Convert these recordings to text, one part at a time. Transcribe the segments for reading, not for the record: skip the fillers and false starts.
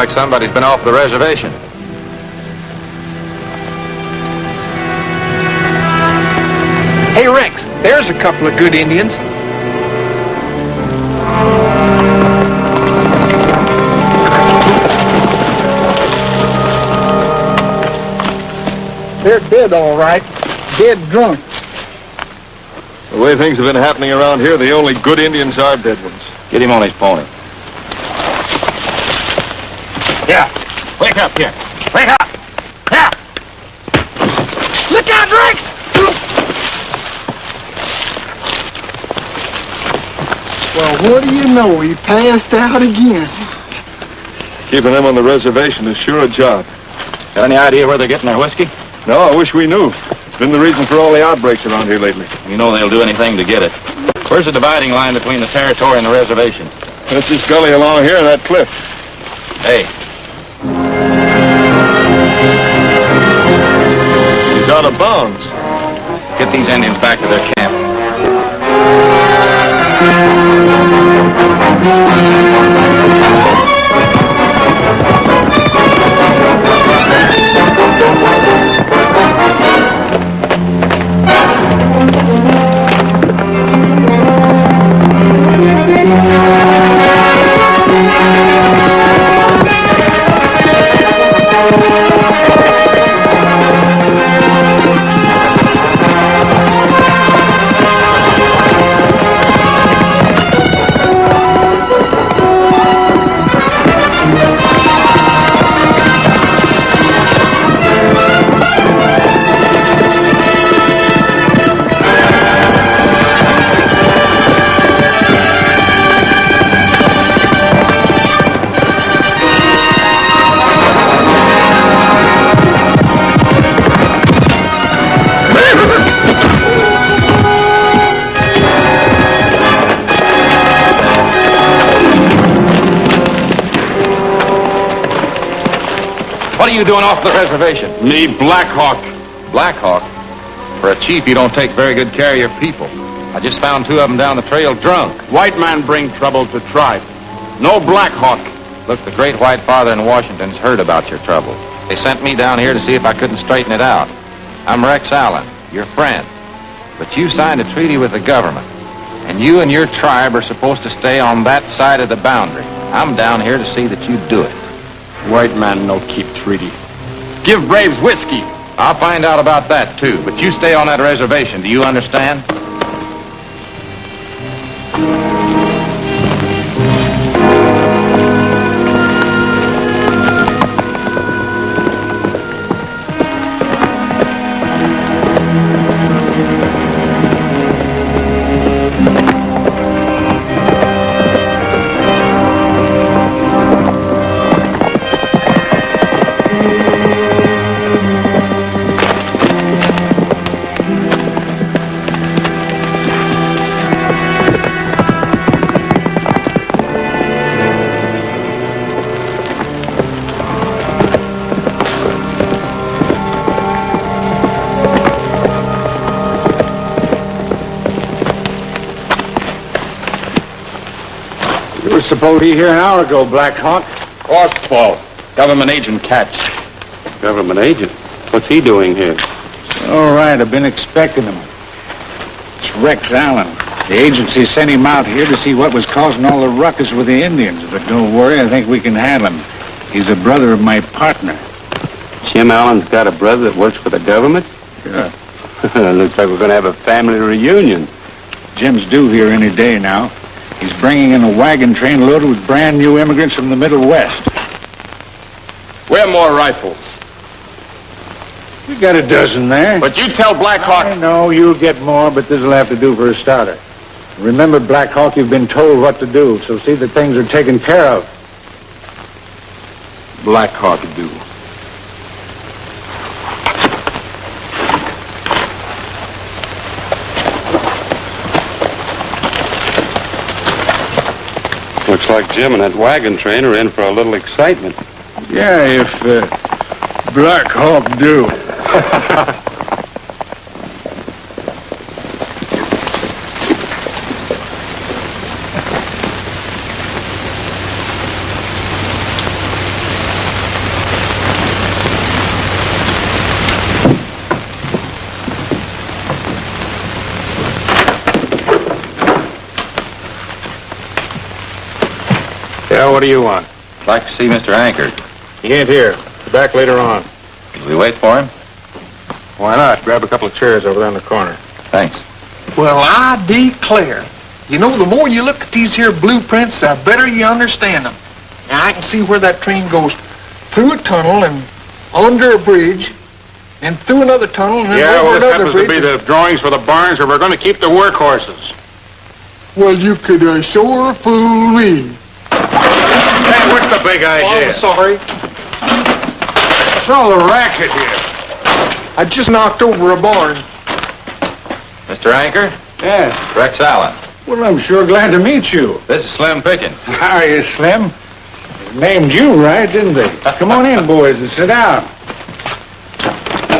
like somebody's been off the reservation. Hey, Rex, there's a couple of good Indians. They're dead, all right. Dead drunk. The way things have been happening around here, the only good Indians are dead ones. Get him on his pony. Yeah. Wake up here. Wake up. Yeah. Look out, Rex! Well, what do you know? He passed out again. Keeping them on the reservation is sure a job. Got any idea where they're getting their whiskey? No, I wish we knew. It's been the reason for all the outbreaks around here lately. You know they'll do anything to get it. Where's the dividing line between the territory and the reservation? That's this gully along here and that cliff. Hey. He's out of bounds. Get these Indians back to their camp. What are you doing off the reservation? Me, Black Hawk. Black Hawk? For a chief, you don't take very good care of your people. I just found two of them down the trail drunk. White man bring trouble to tribe. No Black Hawk. Look, the great white father in Washington's heard about your trouble. They sent me down here to see if I couldn't straighten it out. I'm Rex Allen, your friend. But you signed a treaty with the government, and you and your tribe are supposed to stay on that side of the boundary. I'm down here to see that you do it. White man no keep treaty. Give braves whiskey. I'll find out about that, too. But you stay on that reservation. Do you understand? You were supposed to be here an hour ago, Black Hawk. Horse fault. Government agent catch. Government agent? What's he doing here? All right, I've been expecting him. It's Rex Allen. The agency sent him out here to see what was causing all the ruckus with the Indians. But don't worry, I think we can handle him. He's a brother of my partner. Jim Allen's got a brother that works for the government? Sure. Looks like we're going to have a family reunion. Jim's due here any day now. He's bringing in a wagon train loaded with brand new immigrants from the Middle West. Where more rifles? We got a dozen there. But you tell Black Hawk... I know you'll get more, but this'll have to do for a starter. Remember, Black Hawk, you've been told what to do, so see that things are taken care of. Black Hawk do. Looks like Jim and that wagon train are in for a little excitement. Yeah, if Black Hawk do. Yeah, what do you want? I'd like to see Mr. Anchor. He ain't here. Be back later on. Will we wait for him? Why not? Grab a couple of chairs over there in the corner. Thanks. Well, I declare. You know, the more you look at these here blueprints, the better you understand them. Now, I can see where that train goes through a tunnel and under a bridge and through another tunnel and then over another happens bridge. to be the drawings for the barns where we're going to keep the workhorses. Well, you could sure fool me. Hey, what's the big idea? I'm sorry. What's all the racket here? I just knocked over a barn. Mr. Anchor? Yes. Rex Allen. Well, I'm sure glad to meet you. This is Slim Pickens. How are you, Slim? They named you right, didn't they? Come on in, boys, and sit down.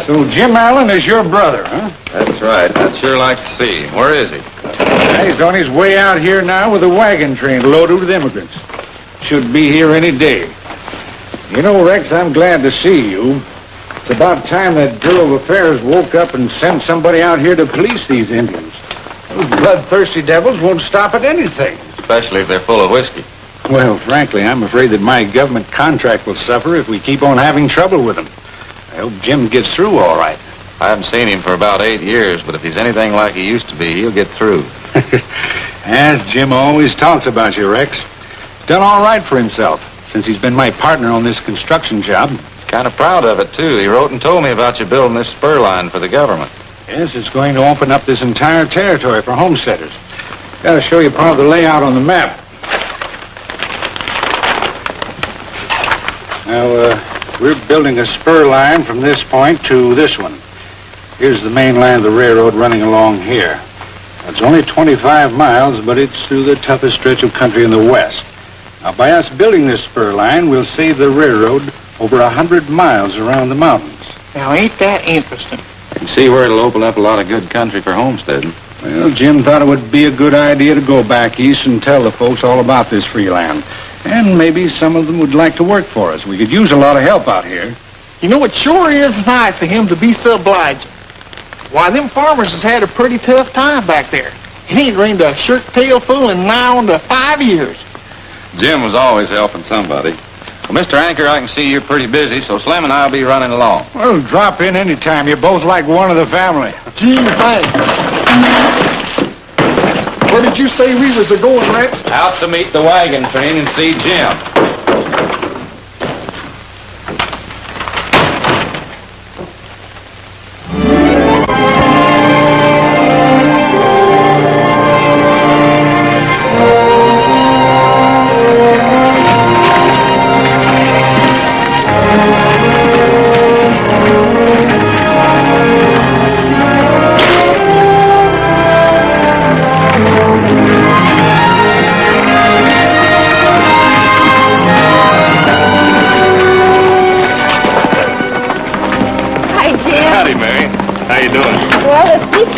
So Jim Allen is your brother, huh? That's right. I'd sure like to see him. Where is he? He's on his way out here now with a wagon train loaded with immigrants. Should be here any day. You know, Rex, I'm glad to see you. It's about time that Bureau of Affairs woke up and sent somebody out here to police these Indians. Those bloodthirsty devils won't stop at anything. Especially if they're full of whiskey. Well, frankly, I'm afraid that my government contract will suffer if we keep on having trouble with them. I hope Jim gets through all right. I haven't seen him for about 8 years, but if he's anything like he used to be, he'll get through. As Jim always talks about you, Rex. He's done all right for himself since he's been my partner on this construction job. He's kind of proud of it, too. He wrote and told me about you building this spur line for the government. Yes, it's going to open up this entire territory for homesteaders. Got to show you part of the layout on the map. Now, we're building a spur line from this point to this one. Here's the main line of the railroad running along here. It's only 25 miles, but it's through the toughest stretch of country in the west. Now, by us building this spur line, we'll save the railroad over 100 miles around the mountains. Now, ain't that interesting? You can see where it'll open up a lot of good country for homesteading. Well, Jim thought it would be a good idea to go back east and tell the folks all about this free land. And maybe some of them would like to work for us. We could use a lot of help out here. You know, it sure is nice of him to be so obliging. Why, them farmers has had a pretty tough time back there. He ain't rained a shirt tail full in nigh on to 5 years. Jim was always helping somebody. Well, Mr. Anchor, I can see you're pretty busy, so Slim and I'll be running along. Well, drop in any time. You're both like one of the family. Gee, thanks. Where did you say we was a-going, Rex? Out to meet the wagon train and see Jim.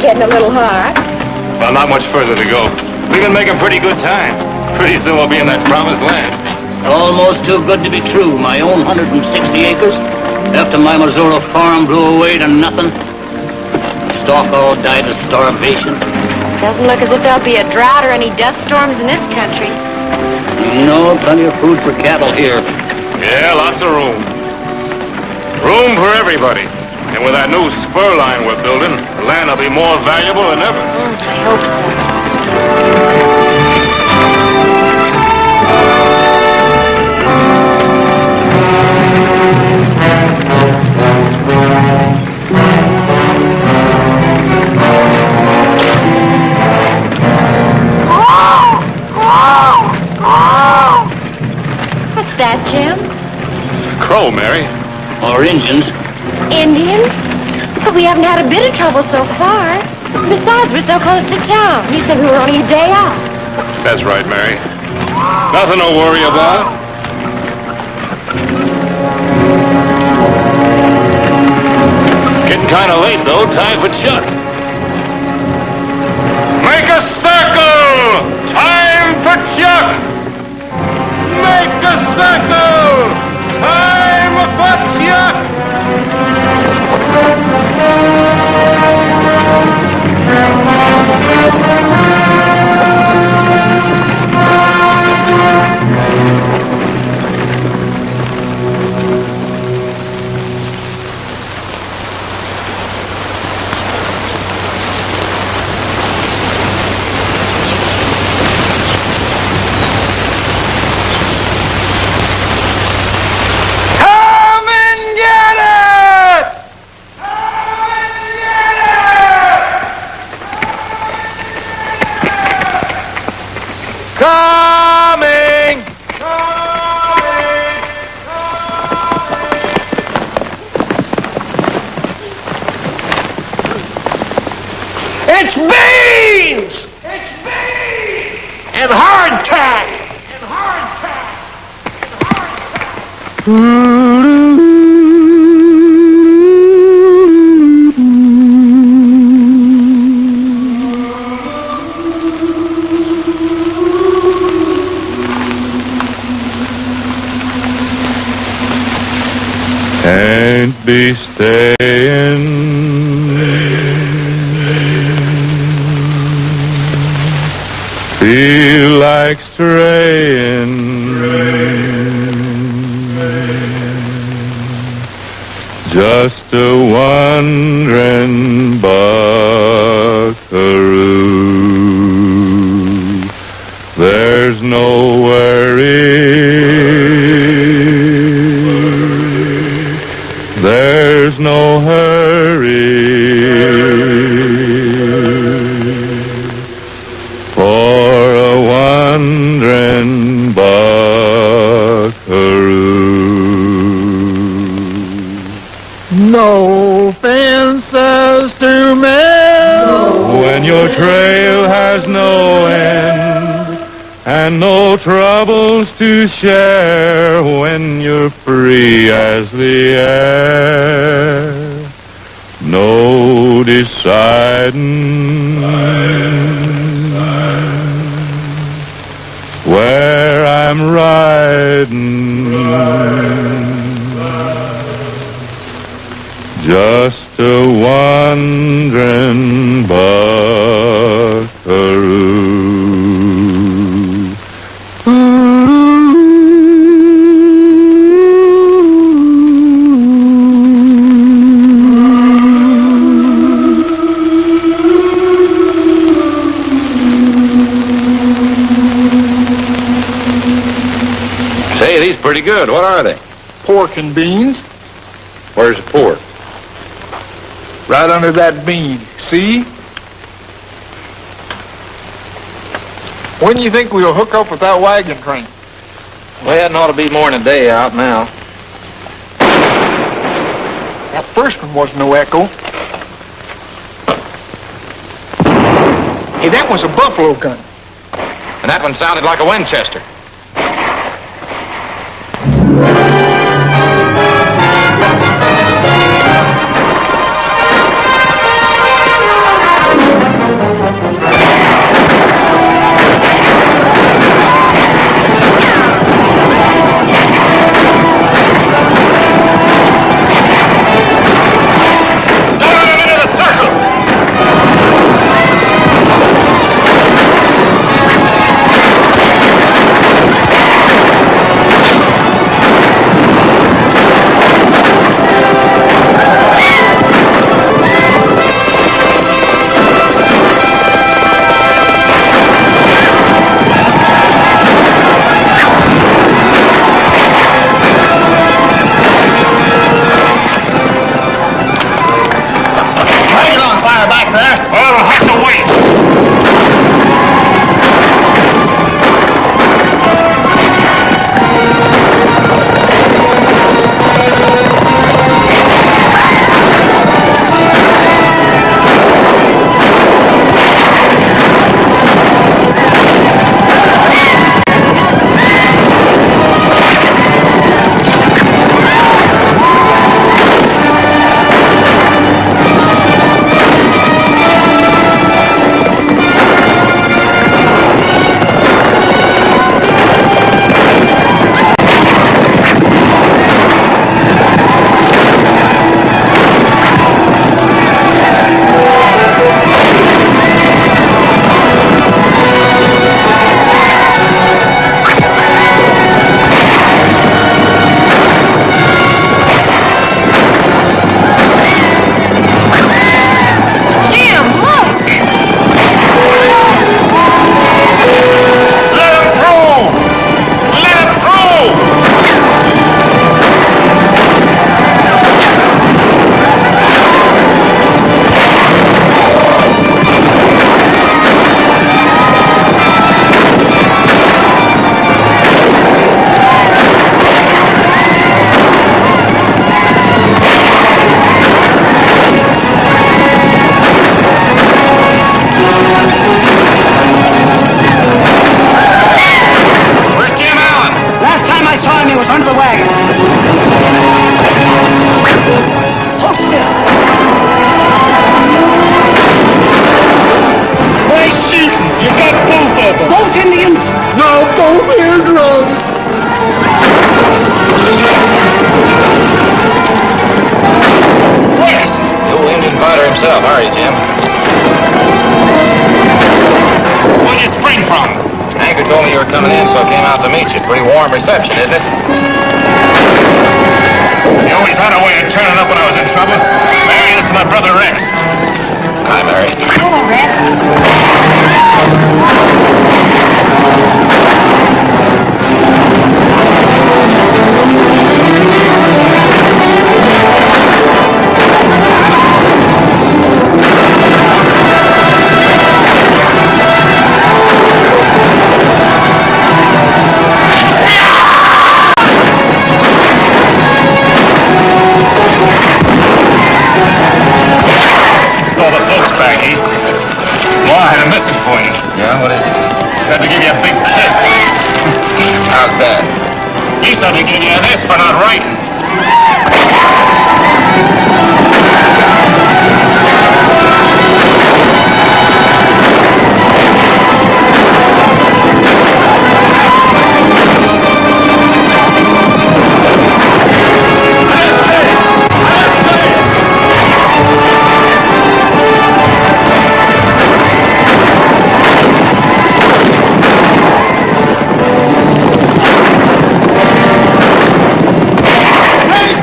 Getting a little hard. Well, not much further to go. We've been making pretty good time. Pretty soon we'll be in that promised land. Almost too good to be true. My own 160 acres. After my Missouri farm blew away to nothing. Stock all died of starvation. Doesn't look as if there'll be a drought or any dust storms in this country. No, plenty of food for cattle here. Yeah, lots of room. Room for everybody. And with that new spur line we're building, the land will be more valuable than ever. I hope so. What's that, Jim? Crow, Mary. Or Indians. Indians? But we haven't had a bit of trouble so far. Besides, we're so close to town. You said we were only a day out. That's right, Mary. Nothing to worry about. Getting kind of late, though. Time for Chuck. Make a circle! Time for Chuck! Make a circle! Time for Chuck! Coming! It's beans! It's beans! And hardtack! And hardtack! And Can't be staying. Feel like straying. Just a wandering buckaroo. There's no worry. There's no hurry. For a wandering buckaroo. no fences to mend. When your trail has no end and no troubles to share, when you're free as the air, no deciding where I'm riding. Just a wandering buckaroo. Say, these pretty good. What are they? Pork and beans. Where's the pork? Right under that bean. See? When do you think we'll hook up with that wagon train? Well, it ought to be more than a day out now. That first one was no echo. Hey, that was a buffalo gun. And that one sounded like a Winchester. we're drunk. Yes! The old Indian fighter himself. Hurry, Jim. Where'd you spring from? Anchor told me you were coming in, so I came out to meet you. Pretty warm reception, isn't it? You always had a way of turning up when I was in trouble. Mary, this is my brother Rex. Hi, Mary. Hello, Rex. Saw the folks back east. Ma had a message for you. Yeah, what is it? Said to give you a big kiss. How's that? He said to give you this for not writing.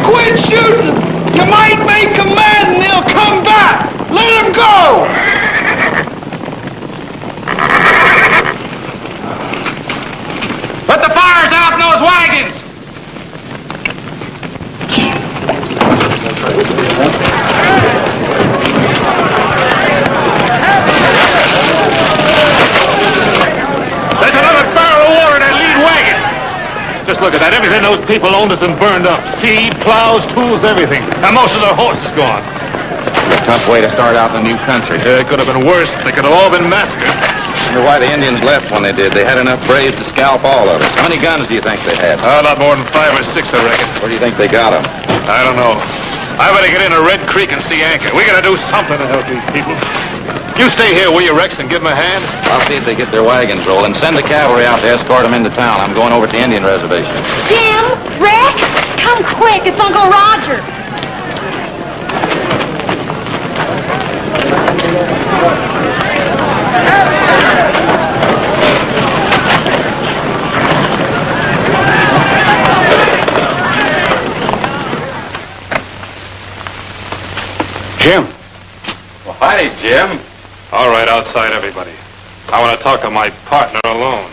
Quit shooting! You might make them mad and they'll come back! Let them go! Put the fires out in those wagons! There's another barrel of water in that lead wagon. Just look at that. Everything those people owned has been burned up. Seed, plows, tools, everything. And most of their horses gone. A tough way to start out in a new country. It could have been worse. They could have all been massacred. Wonder why the Indians left when they did. They had enough braves to scalp all of us. How many guns do you think they had? A lot more than 5 or 6, I reckon. Where do you think they got them? I don't know. I better get into Red Creek and see Anchor. We gotta do something to help these people. You stay here, will you, Rex, and give them a hand? I'll see if they get their wagons rolling. Send the cavalry out to escort them into town. I'm going over to the Indian reservation. Jim, Rex, come quick. It's Uncle Roger. Jim. Well, hi, Jim. All right, outside everybody. I want to talk to my partner alone.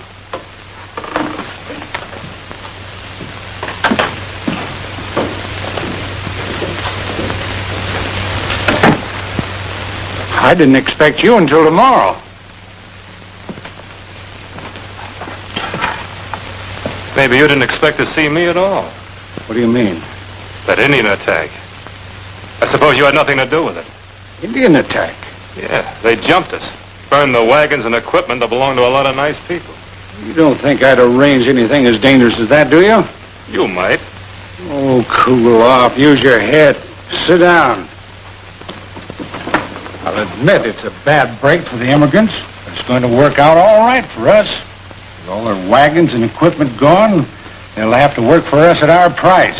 I didn't expect you until tomorrow. Maybe you didn't expect to see me at all. What do you mean? That Indian attack. I suppose you had nothing to do with it. Indian attack? Yeah, they jumped us. Burned the wagons and equipment that belonged to a lot of nice people. You don't think I'd arrange anything as dangerous as that, do you? You might. Oh, cool off. Use your head. Sit down. I'll admit it's a bad break for the immigrants, but it's going to work out all right for us. With all their wagons and equipment gone, they'll have to work for us at our price.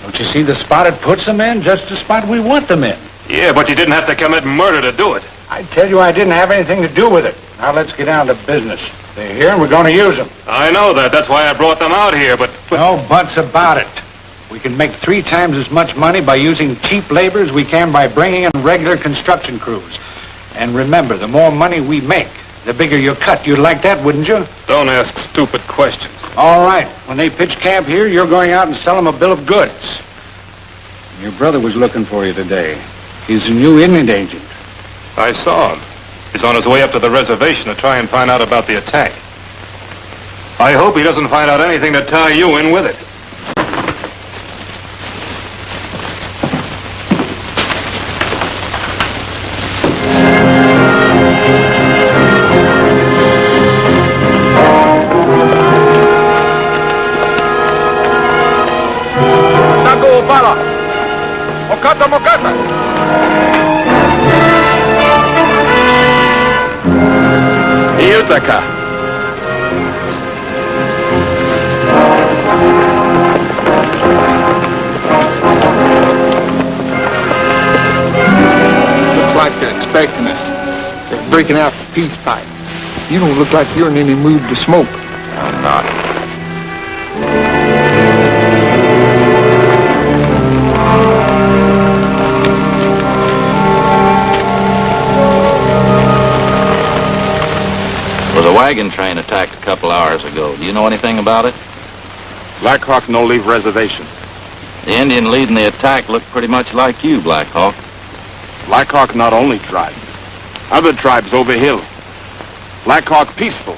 Don't you see the spot it puts them in? Just the spot we want them in. Yeah, but you didn't have to commit murder to do it. I tell you I didn't have anything to do with it. Now let's get down to business. They're here and we're going to use them. I know that. That's why I brought them out here, but... No buts about it. We can make 3 times as much money by using cheap labor as we can by bringing in regular construction crews. And remember, the more money we make, the bigger your cut. You'd like that, wouldn't you? Don't ask stupid questions. All right. When they pitch camp here, you're going out and sell them a bill of goods. Your brother was looking for you today. He's a new Indian agent. I saw him. He's on his way up to the reservation to try and find out about the attack. I hope he doesn't find out anything to tie you in with it. Mokata! Yutaka. expecting us. They're breaking out the peace pipe. You don't look like you're in any mood to smoke. I'm not. There was a wagon train attacked a couple hours ago. Do you know anything about it? Black Hawk no leave reservation. The Indian leading the attack looked pretty much like you, Black Hawk. Black Hawk not only tribe. Other tribes over hill. Black Hawk peaceful.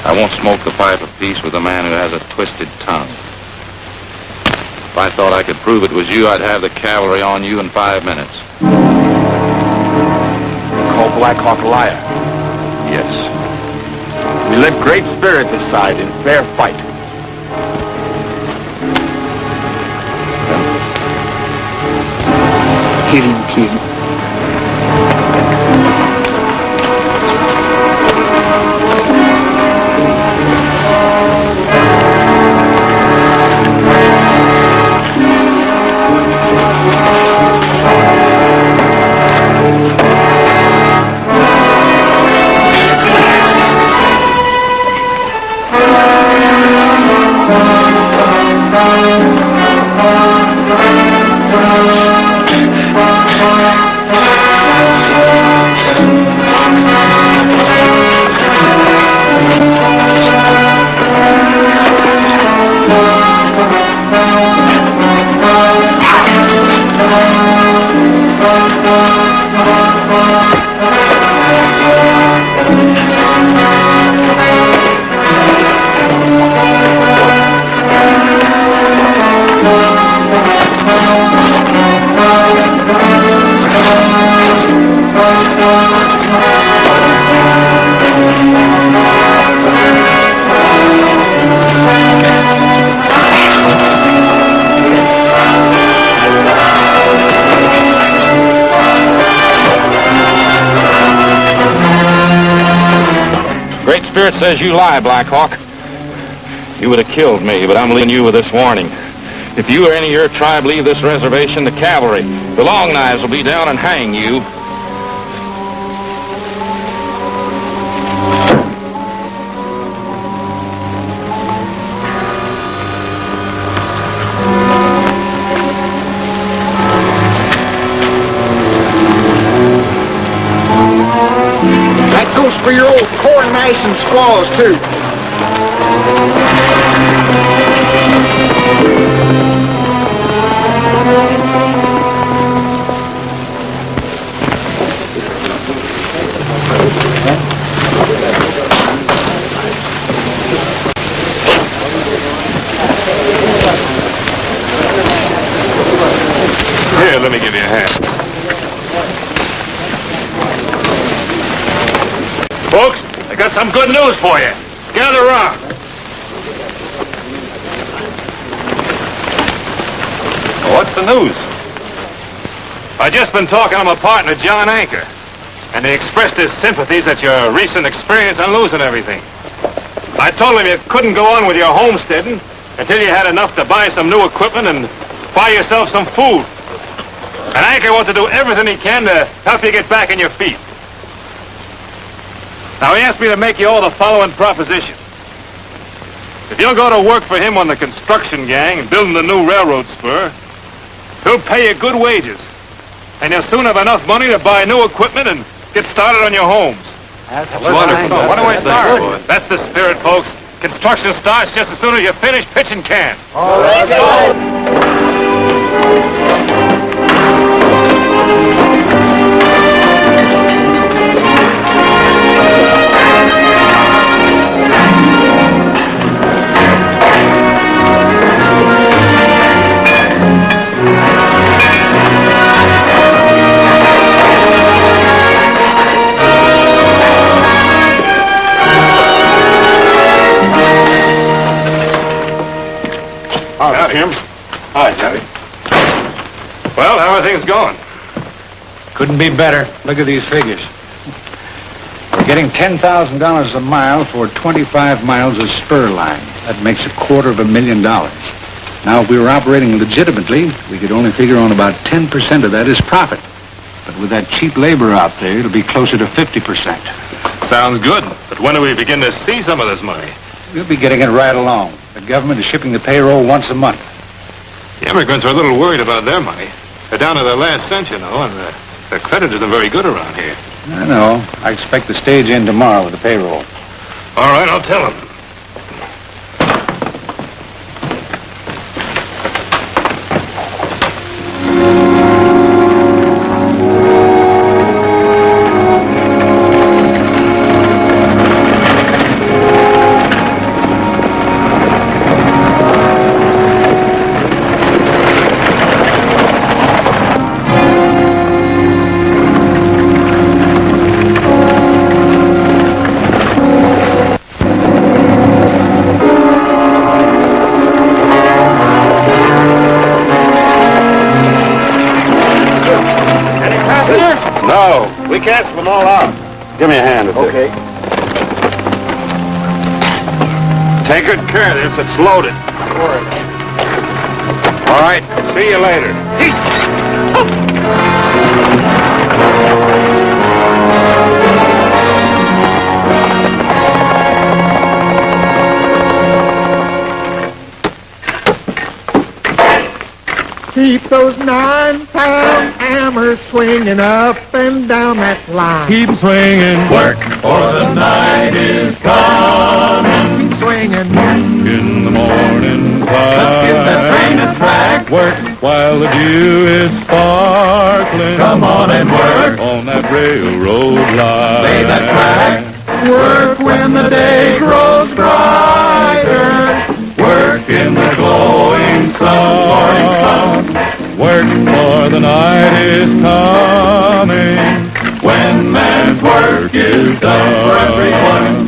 I won't smoke the pipe of peace with a man who has a twisted tongue. If I thought I could prove it was you, I'd have the cavalry on you in 5 minutes. Call Black Hawk a liar. Yes. We let Great Spirit decide in fair fight. Hit him, kid. Great Spirit says you lie, Black Hawk. You would have killed me, but I'm leaving you with this warning. If you or any of your tribe leave this reservation, the cavalry, the Long Knives will be down and hang you. That goes for your old corn mashing squaws, too. Here, let me give you a hand. Folks, I got some good news for you. Gather around. What's the news? I just been talking to my partner, John Anchor, and he expressed his sympathies at your recent experience on losing everything. I told him you couldn't go on with your homesteading until you had enough to buy some new equipment and buy yourself some food. And Anchor wants to do everything he can to help you get back on your feet. Now, he asked me to make you all the following proposition. If you'll go to work for him on the construction gang building the new railroad spur, he'll pay you good wages. And you'll soon have enough money to buy new equipment and get started on your homes. That's wonderful. So, why don't we start? That's the spirit, folks. Construction starts just as soon as you finish pitching can. All right, Now, Jim. Hi, Johnny. Well, how are things going? Couldn't be better. Look at these figures. We're getting $10,000 a mile for 25 miles of spur line. That makes $250,000. Now, if we were operating legitimately, we could only figure on about 10% of that as profit. But with that cheap labor out there, it'll be closer to 50%. Sounds good. But when do we begin to see some of this money? We'll be getting it right along. The government is shipping the payroll once a month. The immigrants are a little worried about their money. They're down to their last cent, you know, and their credit isn't very good around here. I know. I expect the stage in tomorrow with the payroll. All right, I'll tell them. We canceled them all out. Give me a hand at this. Okay. Take good care of this. It's loaded. All right. See you later. Keep those 9-pound hammers swinging up and down that line. Keep swinging. Work, for the night is coming. Keep swinging. In the morning time. Let's get that train a track. Work while the dew is sparkling. Come on and work. On that railroad line. Lay that track. Work when the day grows brighter. Work in the glowing sun. Work for the night is coming. When man's work is done for everyone.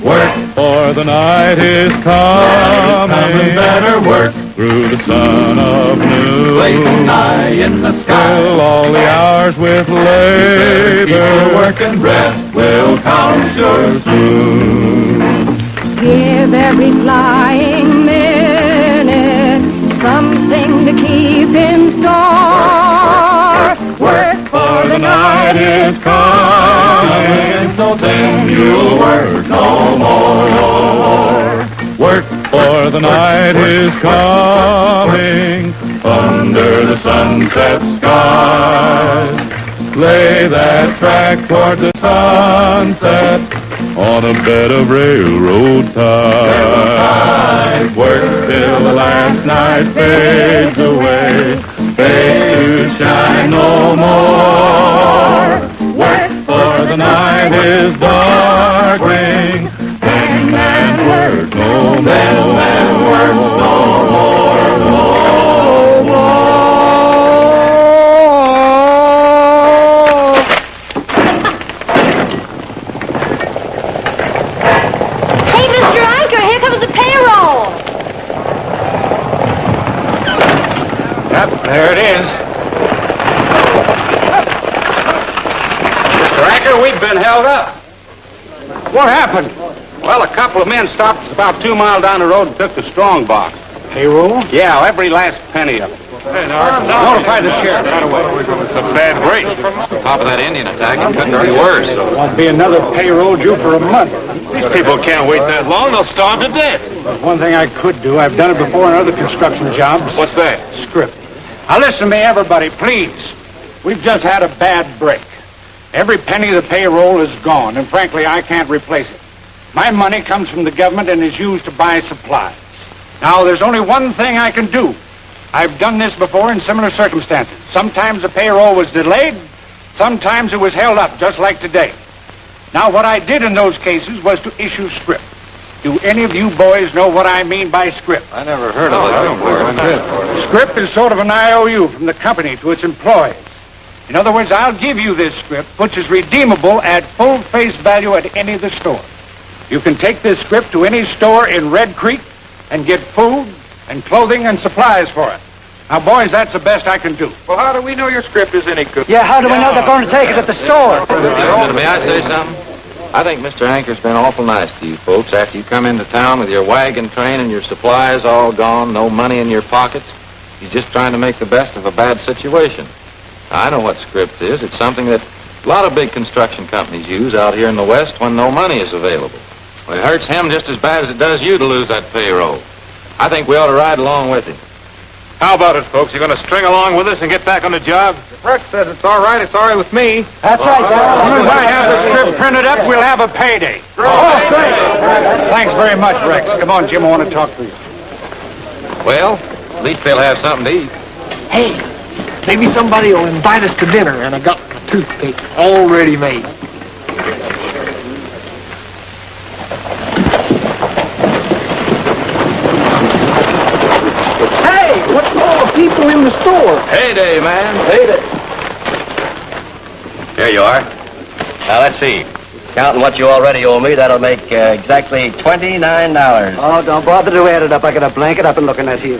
Work For the night is coming. better work. Through the sun of noon. Blazing high in the sky. Fill all the hours with Keep your labor. work and rest will come sure soon. Give every flying minute something to keep in store. Work For the night is coming. So then you'll work no more. Work for the night is coming. Under the sunset skies. Lay that track toward the sunset on a bed of railroad ties. Work till the last night fades away, fade to shine no more. Work for the night is darkening, then man work no more. Hey, Mr. Anchor, here comes the payroll. Yep, there it is. Mr. Anchor, we've been held up. What happened? Well, a couple of men stopped us about 2 miles down the road and took the strong box. Payroll? Yeah, every last penny of it. Notify the sheriff right away. It's a bad break. On top of that Indian attack, it couldn't be worse. Won't be another payroll due for a month. These people can't wait that long. They'll starve to death. There's one thing I could do. I've done it before in other construction jobs. What's that? Script. Now listen to me, everybody, please. We've just had a bad break. Every penny of the payroll is gone, and frankly, I can't replace it. My money comes from the government and is used to buy supplies. Now, there's only one thing I can do. I've done this before in similar circumstances. Sometimes the payroll was delayed, sometimes it was held up, just like today. Now, what I did in those cases was to issue script. Do any of you boys know what I mean by script? I never heard of it before. Script is sort of an IOU from the company to its employees. In other words, I'll give you this script, which is redeemable at full face value at any of the stores. You can take this script to any store in Red Creek and get food and clothing and supplies for it. Now, boys, that's the best I can do. Well, how do we know your script is any good? Yeah, how do we know they're going to take it at the store? May I say something? I think Mr. Anchor's been awful nice to you folks after you come into town with your wagon train and your supplies all gone, no money in your pockets. He's just trying to make the best of a bad situation. I know what script is. It's something that a lot of big construction companies use out here in the West when no money is available. Well, it hurts him just as bad as it does you to lose that payroll. I think we ought to ride along with him. How about it, folks? You going to string along with us and get back on the job? If Rex says it's all right with me. That's right, Darrell. As soon as I have the script printed up, we'll have a payday. Oh, great. Thanks very much, Rex. Come on, Jim, I want to talk to you. Well, at least they'll have something to eat. Hey, maybe somebody will invite us to dinner, and I got a toothpick already made. Hey, what's all the people in the store? Heyday, man. Heyday. Here you are. Now, let's see. Counting what you already owe me, that'll make exactly $29. Oh, don't bother to add it up. I got a blanket up and looking at you.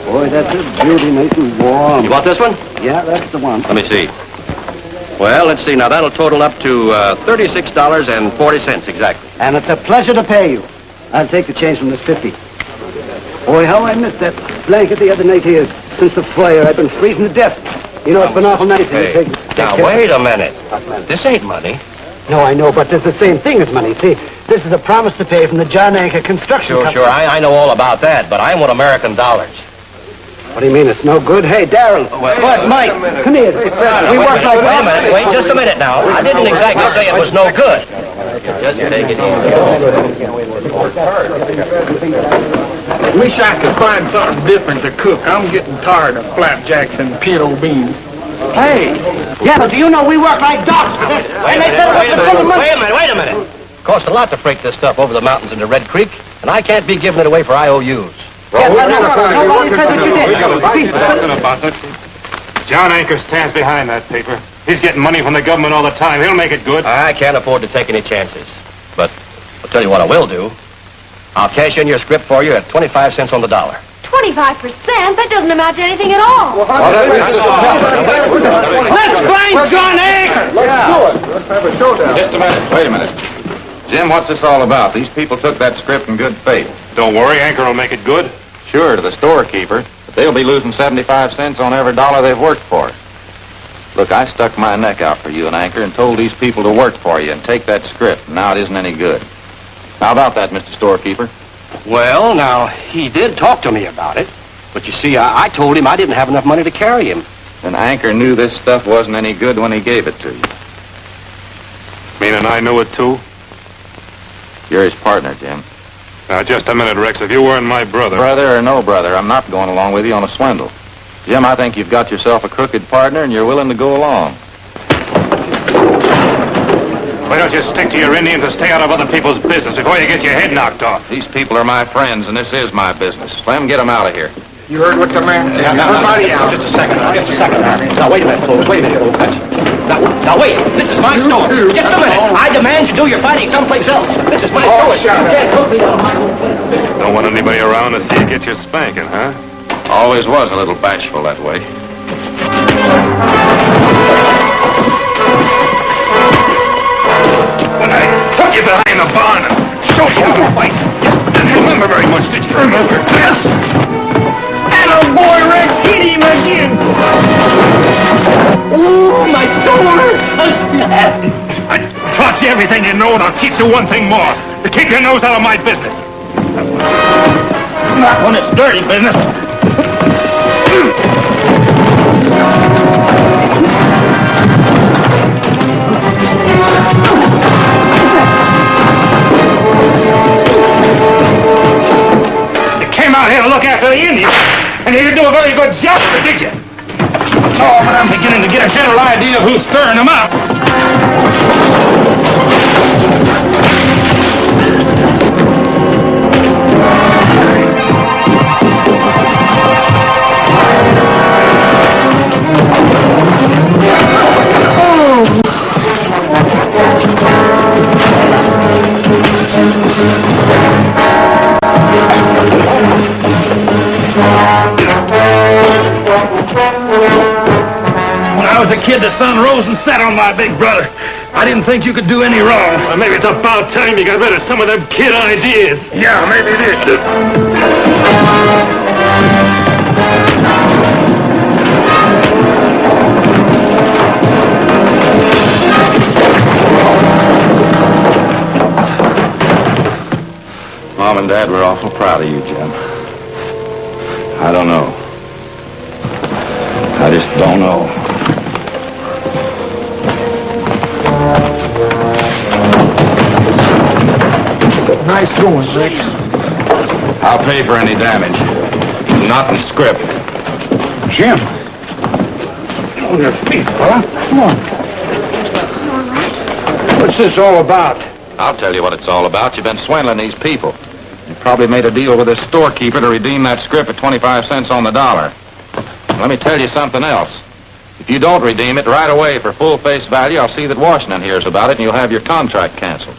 Boy, that's a beauty, nice and warm. You want this one? Yeah, that's the one. Let me see. Well, let's see. Now, that'll total up to $36.40 exactly. And it's a pleasure to pay you. I'll take the change from this 50. Boy, how I missed that blanket the other night here. Since the fire, I've been freezing to death. You know, it's been awful nice. Hey, now, wait a minute. This ain't money. No, I know, but there's the same thing as money. See, this is a promise to pay from the John Anchor Construction Company. Sure, I know all about that, but I want American dollars. What do you mean, it's no good? Hey, Darrell. What, Mike? Come here. We work like... Wait a minute. Wait just a minute now. I didn't exactly say it was no good. Just take it easy. Wish I could find something different to cook. I'm getting tired of flapjacks and pinto beans. Hey. Yeah, but do you know we work like dogs? Wait a minute. Costs a lot to freight this stuff over the mountains into Red Creek, and I can't be giving it away for IOUs. Nobody said that you did. Talking about that. John Anchor stands behind that paper. He's getting money from the government all the time. He'll make it good. I can't afford to take any chances. But I'll tell you what I will do. I'll cash in your script for you at 25 cents on the dollar. 25%? That doesn't amount to anything at all. Let's find John Anchor! Let's do it. Let's have a showdown. Just a minute. Wait a minute. Jim, what's this all about? These people took that script in good faith. Don't worry, Anchor will make it good. Sure, to the storekeeper, but they'll be losing 75 cents on every dollar they've worked for. Look, I stuck my neck out for you and Anchor and told these people to work for you and take that script, and now it isn't any good. How about that, Mr. Storekeeper? Well, now, he did talk to me about it. But you see, I told him I didn't have enough money to carry him. Then Anchor knew this stuff wasn't any good when he gave it to you. Meaning I knew it too? You're his partner, Jim. Now, just a minute, Rex. If you weren't my brother... Brother or no brother, I'm not going along with you on a swindle. Jim, I think you've got yourself a crooked partner and you're willing to go along. Why don't you stick to your Indians and stay out of other people's business before you get your head knocked off? These people are my friends, and this is my business. Let them get them out of here. You heard what the man said. Everybody out. Just a second. Now, wait a minute, folks. Wait a minute, folks. Now, wait. This is my store. Just a minute. I demand you do your fighting someplace else. This is my store. You can't put me on my own. Don't want anybody around to see you get your spanking, huh? Always was a little bashful that way. When I took you behind the barn and showed you how to fight, didn't remember very much, did you? Remember? Yes. And a boy Rex hit him again. Oh, my store! I taught you everything you know, and I'll teach you one thing more. To keep your nose out of my business. Not when it's dirty business. You came out here to look after the Indians, and you didn't do a very good job of it, did you? Oh, but I'm beginning to get a general idea of who's stirring them up. When I was a kid, the sun rose and set on my big brother. I didn't think you could do any wrong. Well, maybe it's about time you got rid of some of them kid ideas. Yeah, maybe it is. Mom and Dad were awful proud of you, Jim. I don't know. I just don't know. Nice going, Rick. I'll pay for any damage. Not in script. Jim. On your feet, fella. Come on. What's this all about? I'll tell you what it's all about. You've been swindling these people. You probably made a deal with this storekeeper to redeem that script at 25 cents on the dollar. Let me tell you something else. If you don't redeem it right away for full face value, I'll see that Washington hears about it and you'll have your contract canceled.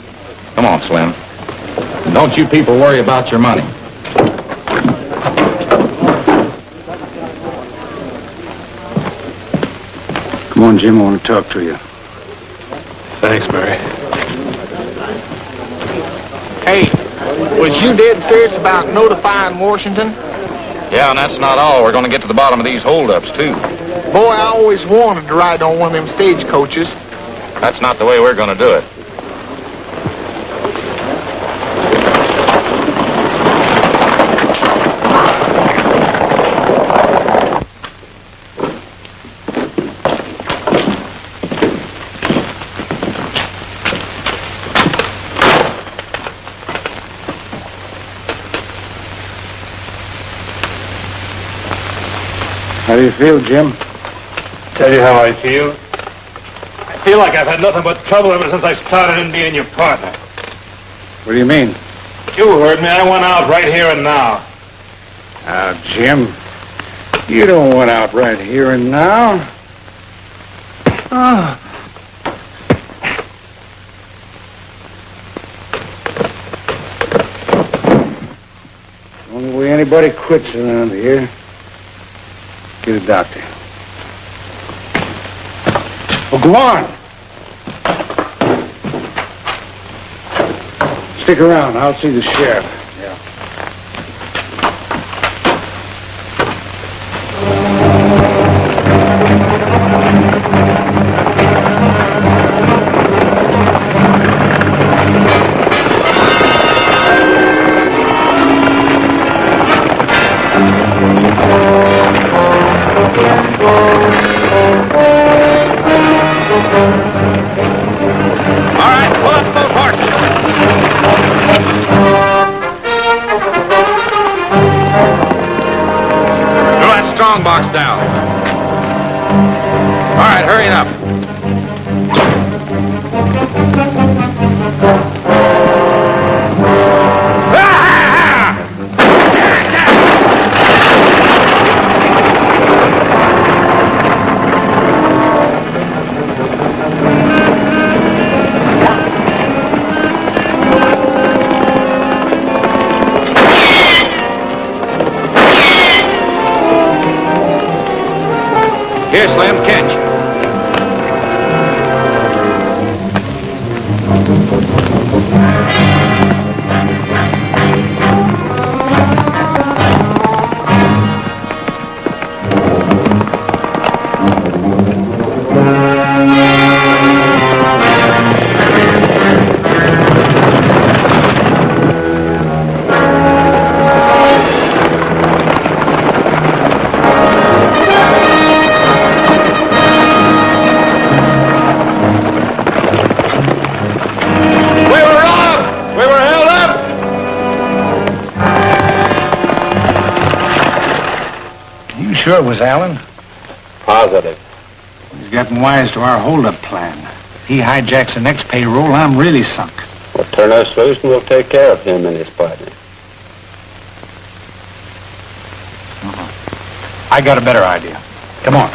Come on, Slim. Don't you people worry about your money. Come on, Jim. I want to talk to you. Thanks, Murray. Hey, was you dead serious about notifying Washington? Yeah, and that's not all. We're going to get to the bottom of these holdups, too. Boy, I always wanted to ride on one of them stagecoaches. That's not the way we're going to do it. How do you feel, Jim? Tell you how I feel? I feel like I've had nothing but trouble ever since I started in being your partner. What do you mean? You heard me. I want out right here and now. Now, Jim, you don't want out right here and now. Only way anybody quits around here. Get a doctor. Well, go on. Stick around. I'll see the sheriff. Yeah. All right, pull up those horses. Throw that strong box down. All right, hurry it up. Here, Slim, catch. Sure it was Allen? Positive. He's gotten wise to our hold-up plan. If he hijacks the next payroll, I'm really sunk. Well, turn us loose and we'll take care of him and his partner. I got a better idea. Come on.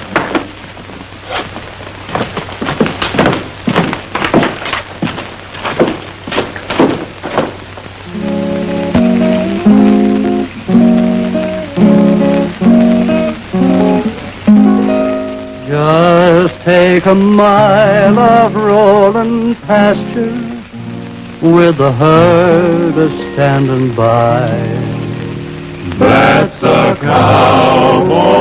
Just take a mile of rolling pasture with the herd a-standing by. That's a cowboy's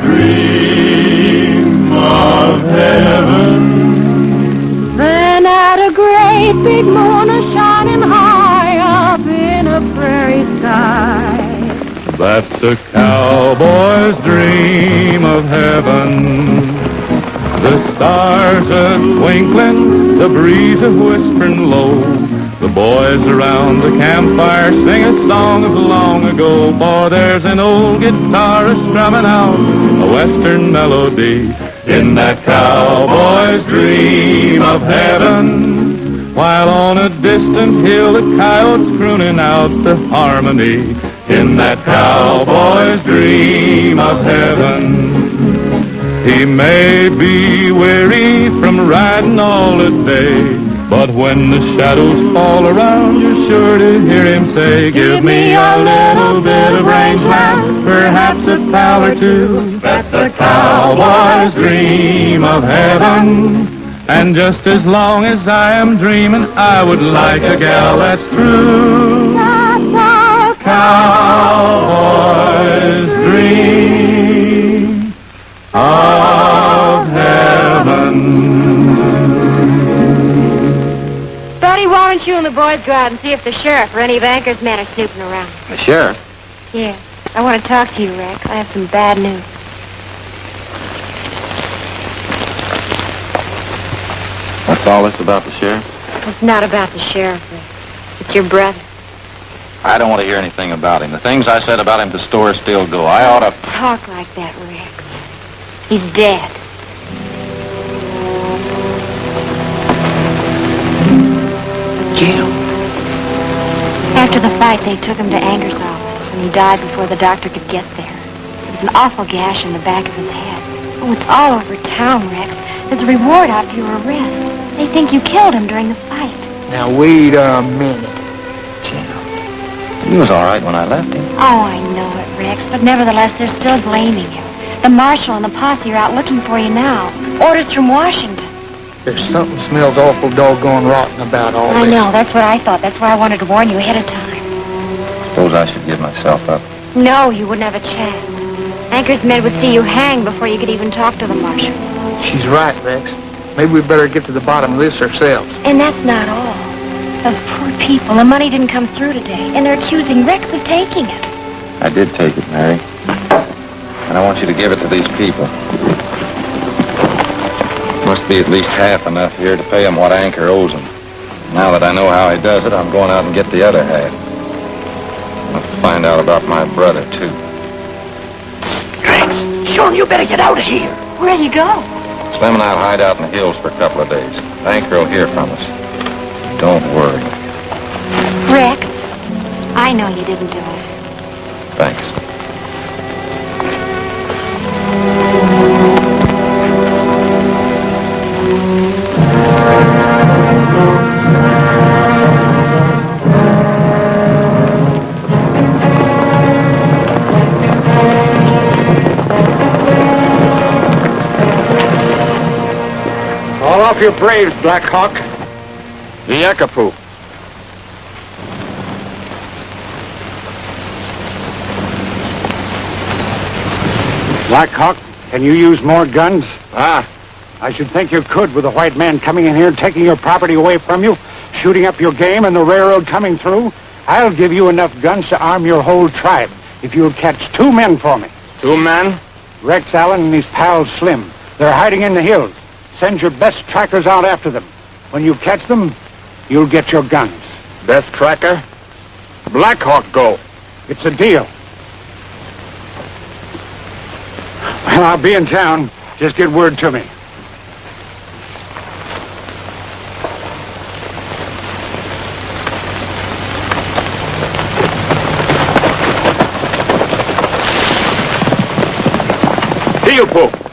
dream of heaven. Then at a great big moon a-shining high up in a prairie sky. That's a cowboy's dream of heaven. The stars a-twinkling, the breeze a-whispering low. The boys around the campfire sing a song of long ago. Boy, there's an old guitarist strumming out a western melody in that cowboy's dream of heaven. While on a distant hill the coyotes crooning out the harmony in that cowboy's dream of heaven. He may be weary from riding all the day, but when the shadows fall around, you're sure to hear him say, give me a little bit of rangeland, perhaps a pal or two. That's a cowboy's dream of heaven. And just as long as I am dreaming, I would like a gal that's true. That's a cowboy's dream of heaven. Buddy, why don't you and the boys go out and see if the sheriff or any of Anchor's men are snooping around? The sheriff? Yeah. I want to talk to you, Rex. I have some bad news. What's all this about the sheriff? It's not about the sheriff, Rex. It's your brother. I don't want to hear anything about him. The things I said about him to store still go. I ought to... Talk like that, Rex. He's dead. Jim. After the fight, they took him to Anger's office, and he died before the doctor could get there. There was an awful gash in the back of his head. Oh, it's all over town, Rex. There's a reward out for your arrest. They think you killed him during the fight. Now, wait a minute. He was all right when I left him. Oh, I know it, Rex, but nevertheless, they're still blaming you. The marshal and the posse are out looking for you now. Orders from Washington. There's something smells awful doggone rotten about all I this. know, that's what I thought. That's why I wanted to warn you ahead of time. Suppose I should give myself up. No, you wouldn't have a chance. Anchor's men would see you hang before you could even talk to the marshal. She's right, Rex. Maybe we better get to the bottom of this ourselves. And that's not all. Those poor people, the money didn't come through today, and they're accusing Rex of taking it. I did take it, Mary. And I want you to give it to these people. Must be at least half enough here to pay him what Anchor owes him. Now that I know how he does it, I'm going out and get the other half. I'll have to find out about my brother, too. Rex, Sean, you better get out of here. Where'll you go? Slim and I'll hide out in the hills for a couple of days. Anchor will hear from us. Don't worry. Rex, I know you didn't do it. Thanks. Call off your braves, Black Hawk. The Ekapoo. Black Hawk, can you use more guns? Ah, I should think you could with a white man coming in here, taking your property away from you, shooting up your game and the railroad coming through. I'll give you enough guns to arm your whole tribe if you'll catch 2 men for me. 2 men? Rex Allen and his pal Slim. They're hiding in the hills. Send your best trackers out after them. When you catch them, you'll get your guns. Best tracker? Black Hawk go. It's a deal. Well, I'll be in town. Just get word to me. Heel Poop.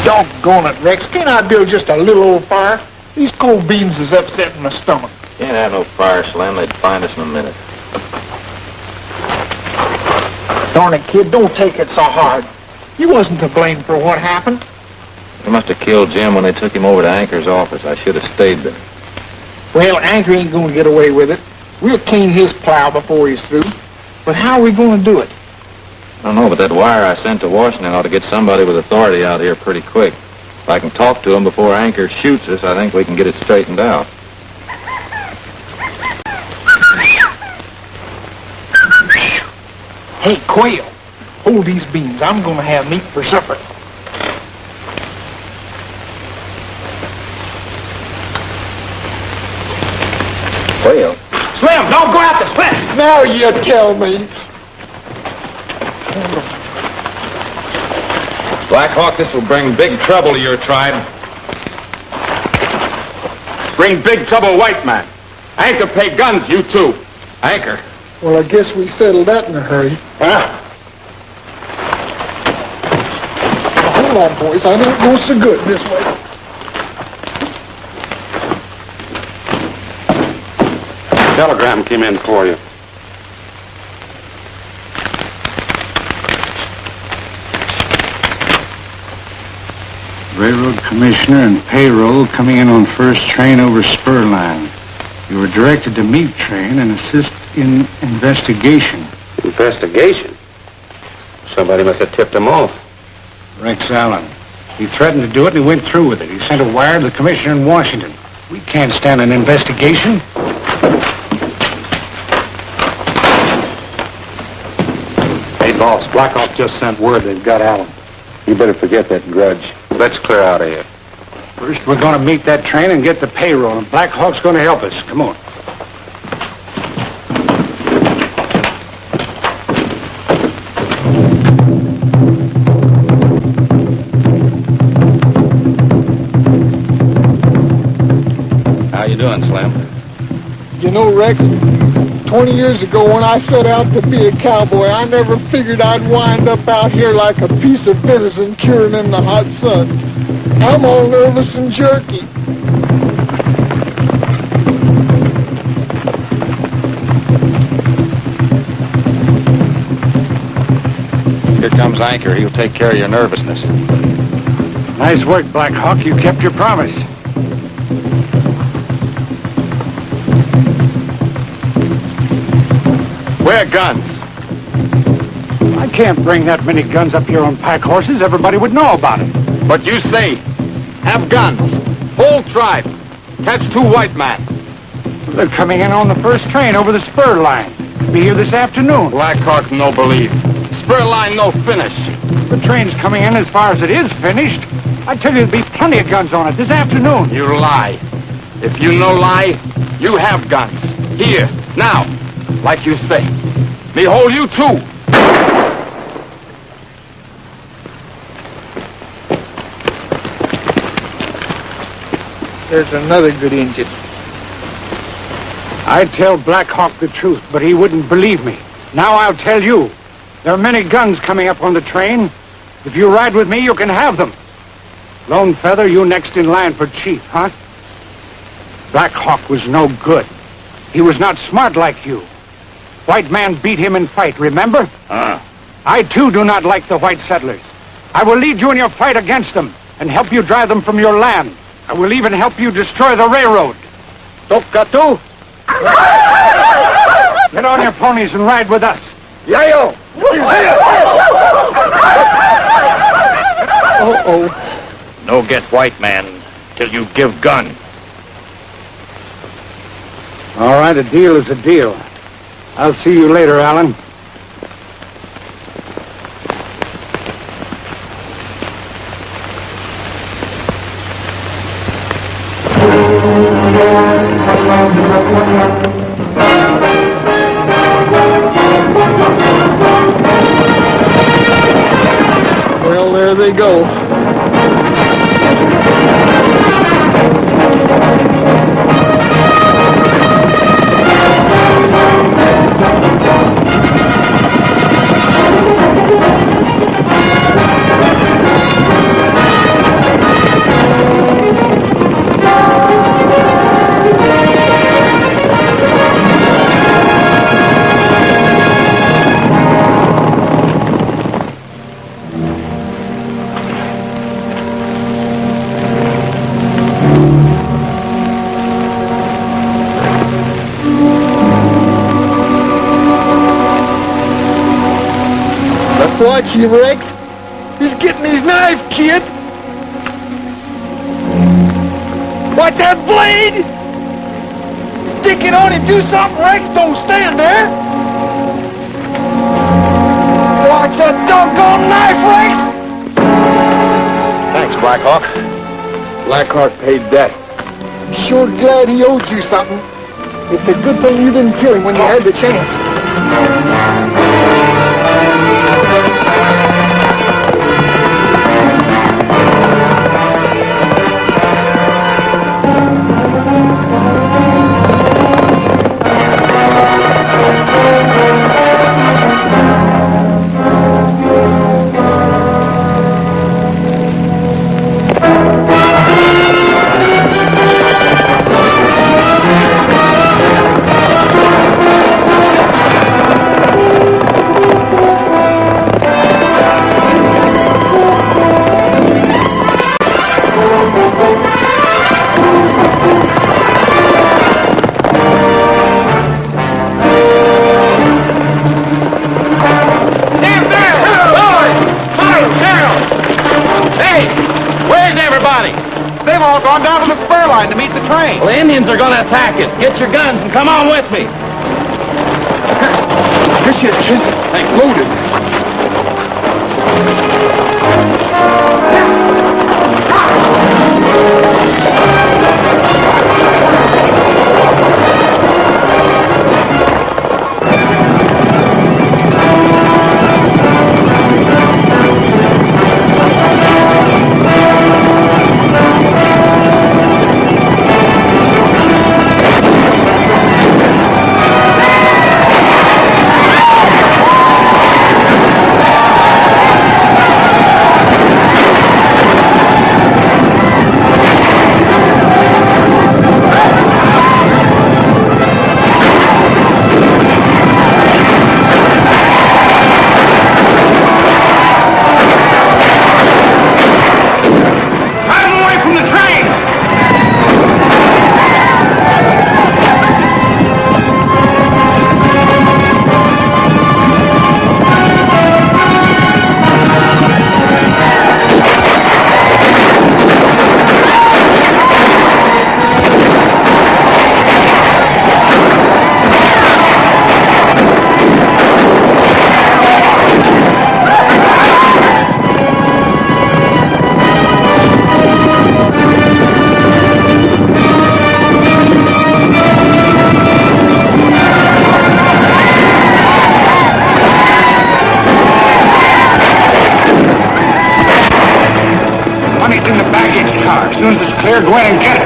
Doggone it, Rex. Can't I build just a little old fire? These cold beans is upsetting my stomach. Can't have no fire, Slim. They'd find us in a minute. Darn it, kid, don't take it so hard. You wasn't to blame for what happened. They must have killed Jim when they took him over to Anchor's office. I should have stayed there. Well, Anchor ain't going to get away with it. We'll clean his plow before he's through. But how are we going to do it? I don't know, but that wire I sent to Washington ought to get somebody with authority out here pretty quick. If I can talk to him before Anchor shoots us, I think we can get it straightened out. Hey, Quail, hold these beans. I'm going to have meat for supper. Quail? Slim, don't go out there, Slim! Now you tell me. Black Hawk, this will bring big trouble to your tribe. Bring big trouble, white man. Anchor pay guns, you too. Anchor? Well, I guess we settled that in a hurry. Huh? Hold on, boys. I don't go so good this way. Telegram came in for you. Railroad commissioner and payroll coming in on first train over spur line. You were directed to meet train and assist in investigation. Investigation? Somebody must have tipped him off. Rex Allen. He threatened to do it and he went through with it. He sent a wire to the commissioner in Washington. We can't stand an investigation. Hey, boss, Black Hawk just sent word they've got Allen. You better forget that grudge. Let's clear out of here. First, we're going to meet that train and get the payroll, and Black Hawk's going to help us. Come on. How you doing, Slim? You know, Rex, 20 years ago when I set out to be a cowboy, I never figured I'd wind up out here like a piece of venison curing in the hot sun. I'm all nervous and jerky. Here comes Anchor. He'll take care of your nervousness. Nice work, Black Hawk. You kept your promise. Where guns? I can't bring that many guns up here on pack horses. Everybody would know about it. But you say, have guns. Whole tribe. Catch 2 white men. They're coming in on the first train over the spur line. Be here this afternoon. Black Hawk no believe. Spur line no finish. The train's coming in as far as it is finished. I tell you, there'll be plenty of guns on it this afternoon. You lie. If you no lie, you have guns. Here, now, like you say. Me hold you too. There's another good Injun. I'd tell Black Hawk the truth, but he wouldn't believe me. Now I'll tell you. There are many guns coming up on the train. If you ride with me, you can have them. Lone Feather, you next in line for chief, huh? Black Hawk was no good. He was not smart like you. White man beat him in fight, remember? I, too, do not like the white settlers. I will lead you in your fight against them and help you drive them from your land. I will even help you destroy the railroad. Tokatu! Get on your ponies and ride with us. Yayo! Uh-oh. No get white man till you give gun. All right, a deal is a deal. I'll see you later, Alan. Well, there they go. Watch him, Rex. He's getting his knife, kid. Watch that blade! Stick it on him, do something, Rex. Don't stand there. Watch that doggone knife, Rex! Thanks, Blackhawk. Blackhawk paid debt. Sure glad he owed you something. It's a good thing you didn't kill him when you had the chance. They've all gone down to the spur line to meet the train. Well, the Indians are going to attack it. Get your guns and come on with me. Here she is, kid. Thanks. Loaded. As soon as it's clear, go in and get it.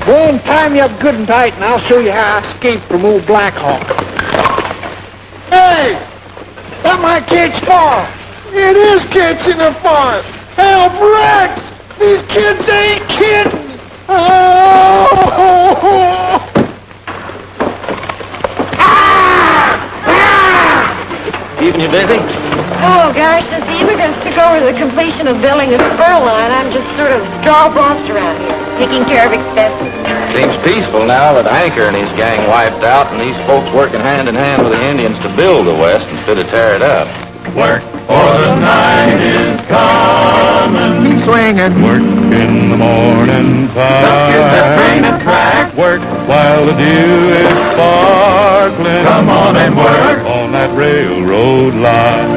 Go and tie me up good and tight, and I'll show you how I escaped from old Black Hawk. Hey! That might catch fire. It is catching a fire. Help, Rex! These kids ain't kidding. Oh! Keeping you busy? Oh, gosh, since the immigrants took over the completion of building the spur line, I'm just sort of straw boss around here, taking care of expenses. Seems peaceful now that Anchor and his gang wiped out and these folks working hand in hand with the Indians to build the West instead of tear it up. Work, for the night is coming. Swinging. Work in the morning time. Get that train a track. Work while the dew is sparkling. Come on and work on that railroad line.